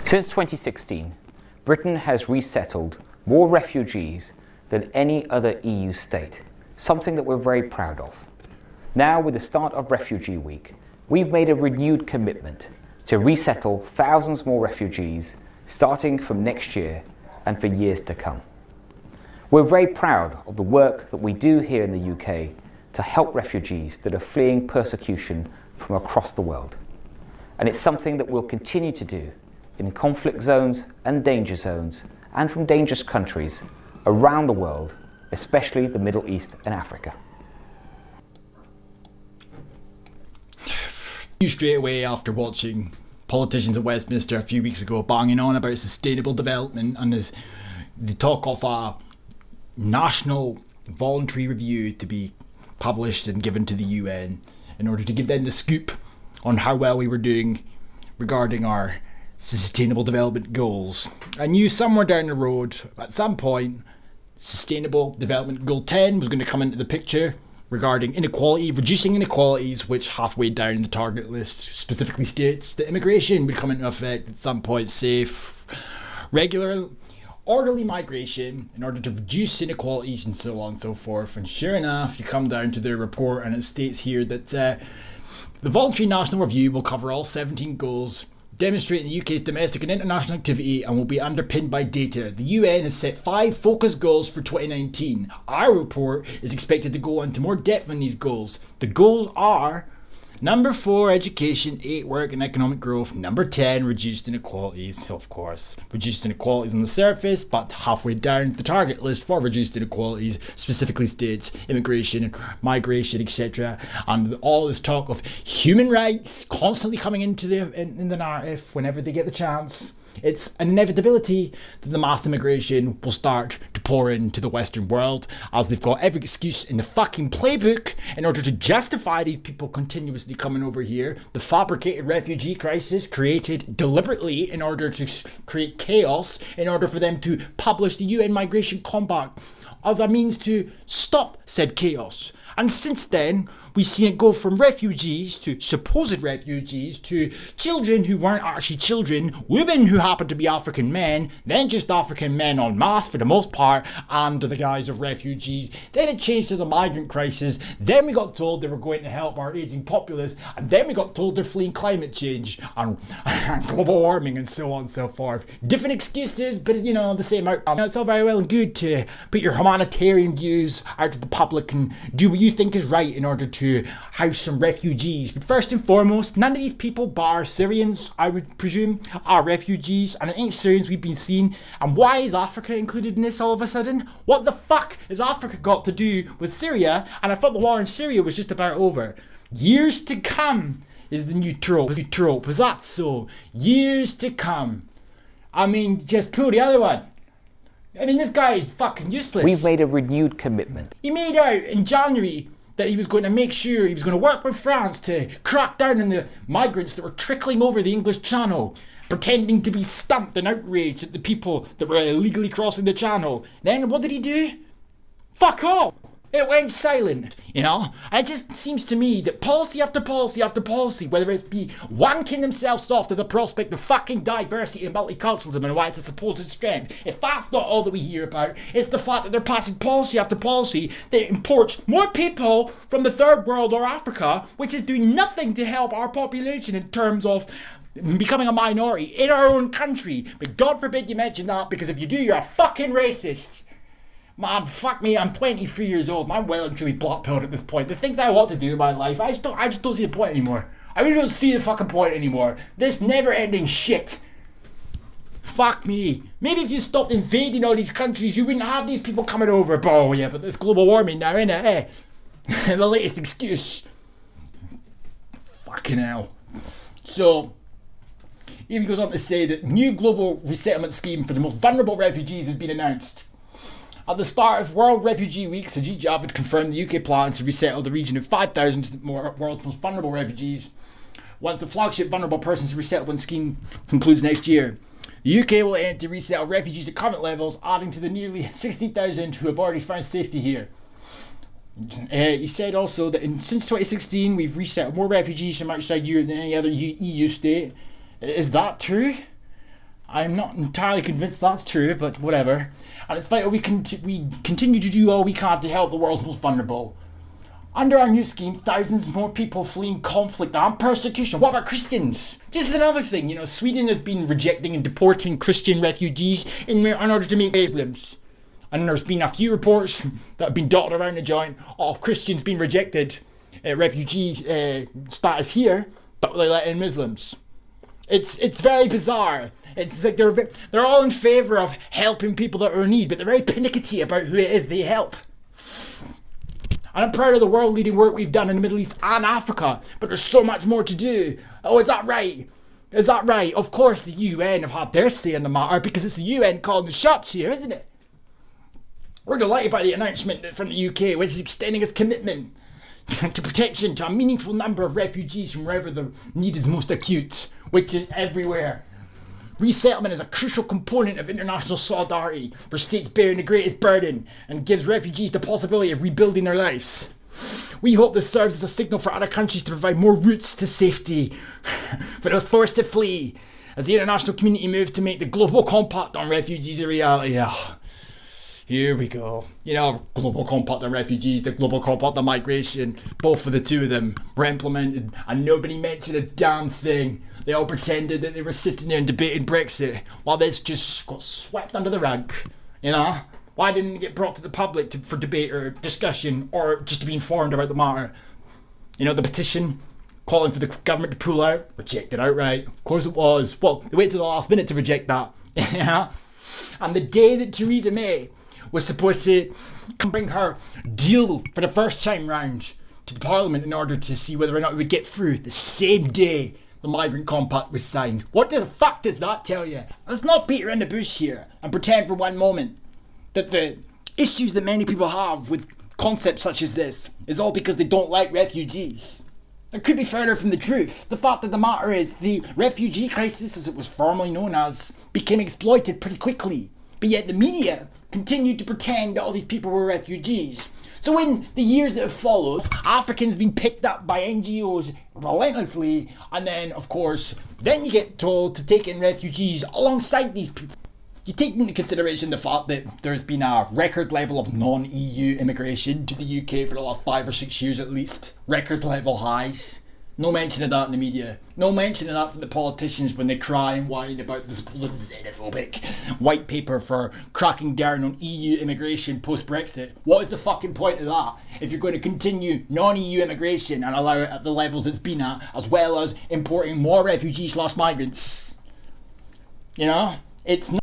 Since 2016, Britain has resettled more refugees than any other EU state, something that we're very proud of. Now, with the start of Refugee Week, we've made a renewed commitment to resettle thousands more refugees starting from next year and for years to come. We're very proud of the work that we do here in the UK to help refugees that are fleeing persecution from across the world. And it's something that we'll continue to do in conflict zones and danger zones and from dangerous countries around the world, especially the Middle East and Africa. You straight away after watching politicians at Westminster a few weeks ago banging on about sustainable development and the talk of a national voluntary review to be published and given to the UN in order to give them the scoop on how well we were doing regarding our sustainable development goals. I knew somewhere down the road at some point sustainable development goal 10 was going to come into the picture regarding inequality, reducing inequalities, which halfway down the target list specifically states that immigration would come into effect at some point, safe, regular, orderly migration in order to reduce inequalities and so on and so forth. And sure enough, you come down to their report and it states here that the voluntary national review will cover all 17 goals, demonstrating the UK's domestic and international activity, and will be underpinned by data. The UN has set 5 focus goals for 2019. Our report is expected to go into more depth on these goals. The goals are: number 4, education; 8, work and economic growth; number 10, reduced inequalities. Of course, reduced inequalities on the surface, but halfway down the target list for reduced inequalities specifically states immigration and migration, etc. And all this talk of human rights constantly coming into in the narrative whenever they get the chance. It's an inevitability that the mass immigration will start to pour into the Western world, as they've got every excuse in the fucking playbook in order to justify these people continuously coming over here. The fabricated refugee crisis created deliberately in order to create chaos, in order for them to publish the UN Migration Compact as a means to stop said chaos. And since then, we've seen it go from refugees to supposed refugees to children who weren't actually children, women who happened to be African men, then just African men en masse for the most part, under the guise of refugees. Then it changed to the migrant crisis. Then we got told they were going to help our aging populace. And then we got told they're fleeing climate change and global warming and so on and so forth. Different excuses, but you know, the same outcome. It's all very well and good to put your humanitarian views out to the public and do what you think is right in order to house some refugees. But first and foremost, none of these people, bar Syrians, I would presume, are refugees, and it ain't Syrians we've been seeing. And why is Africa included in this all of a sudden? What the fuck has Africa got to do with Syria? And I thought the war in Syria was just about over. Years to come is the new trope. Is that so? Years to come. I mean, just pull the other one. I mean, this guy is fucking useless. We've made a renewed commitment. He made out in January that he was going to make sure he was going to work with France to crack down on the migrants that were trickling over the English Channel, pretending to be stumped and outraged at the people that were illegally crossing the Channel. Then what did he do? Fuck off! It went silent, you know? And it just seems to me that policy after policy after policy, whether it be wanking themselves off to the prospect of fucking diversity and multiculturalism and why it's a supposed strength, if that's not all that we hear about, it's the fact that they're passing policy after policy that imports more people from the third world or Africa, which is doing nothing to help our population in terms of becoming a minority in our own country. But God forbid you mention that, because if you do, you're a fucking racist. Man, fuck me, I'm 23 years old and I'm well and truly black-pilled at this point. The things I want to do in my life, I just don't see the point anymore. I really don't see the fucking point anymore. This never-ending shit. Fuck me. Maybe if you stopped invading all these countries, you wouldn't have these people coming over. But oh yeah, but there's global warming now, innit, eh? The latest excuse. Fucking hell. So, he goes on to say that new global resettlement scheme for the most vulnerable refugees has been announced. At the start of World Refugee Week, Sajid Javid confirmed the UK plans to resettle the region of 5,000 of the world's most vulnerable refugees once the flagship Vulnerable Persons Resettlement Scheme concludes next year. The UK will aim to resettle refugees at current levels, adding to the nearly 16,000 who have already found safety here. He said also that since 2016 we've resettled more refugees from outside Europe than any other EU state. Is that true? I'm not entirely convinced that's true, but whatever. And it's vital we continue to do all we can to help the world's most vulnerable. Under our new scheme, thousands more people fleeing conflict and persecution. What about Christians? This is another thing, Sweden has been rejecting and deporting Christian refugees in order to make Muslims. And there's been a few reports that have been dotted around the joint of Christians being rejected refugee status here, but they let in Muslims. It's very bizarre. It's like they're all in favour of helping people that are in need, but they're very pernickety about who it is they help. And I'm proud of the world-leading work we've done in the Middle East and Africa, but there's so much more to do. Oh, is that right? Is that right? Of course the UN have had their say in the matter, because it's the UN calling the shots here, isn't it? We're delighted by the announcement from the UK, which is extending its commitment to protection to a meaningful number of refugees from wherever the need is most acute, which is everywhere. Resettlement is a crucial component of international solidarity for states bearing the greatest burden and gives refugees the possibility of rebuilding their lives. We hope this serves as a signal for other countries to provide more routes to safety for those forced to flee, as the international community moves to make the Global Compact on Refugees a reality. Here we go. Global Compact on Refugees, the Global Compact on Migration, both of the two of them were implemented and nobody mentioned a damn thing. They all pretended that they were sitting there and debating Brexit while this just got swept under the rug. Why didn't it get brought to the public for debate or discussion or just to be informed about the matter? The petition calling for the government to pull out, rejected outright. Of course it was. Well, they waited till the last minute to reject that. And the day that Theresa May was supposed to bring her deal for the first time round to the Parliament in order to see whether or not it would get through, the same day the Migrant Compact was signed. What the fuck does that tell you? Let's not beat around the bush here and pretend for one moment that the issues that many people have with concepts such as this is all because they don't like refugees. It could be further from the truth. The fact of the matter is the refugee crisis, as it was formerly known as, became exploited pretty quickly. But yet the media continued to pretend that all these people were refugees. So in the years that have followed, Africans have been picked up by NGOs relentlessly, and then, of course, then you get told to take in refugees alongside these people. You take into consideration the fact that there's been a record level of non-EU immigration to the UK for the last 5 or 6 years at least. Record level highs. No mention of that in the media. No mention of that from the politicians when they cry and whine about the supposed xenophobic white paper for cracking down on EU immigration post-Brexit. What is the fucking point of that? If you're going to continue non-EU immigration and allow it at the levels it's been at, as well as importing more refugees/migrants. It's not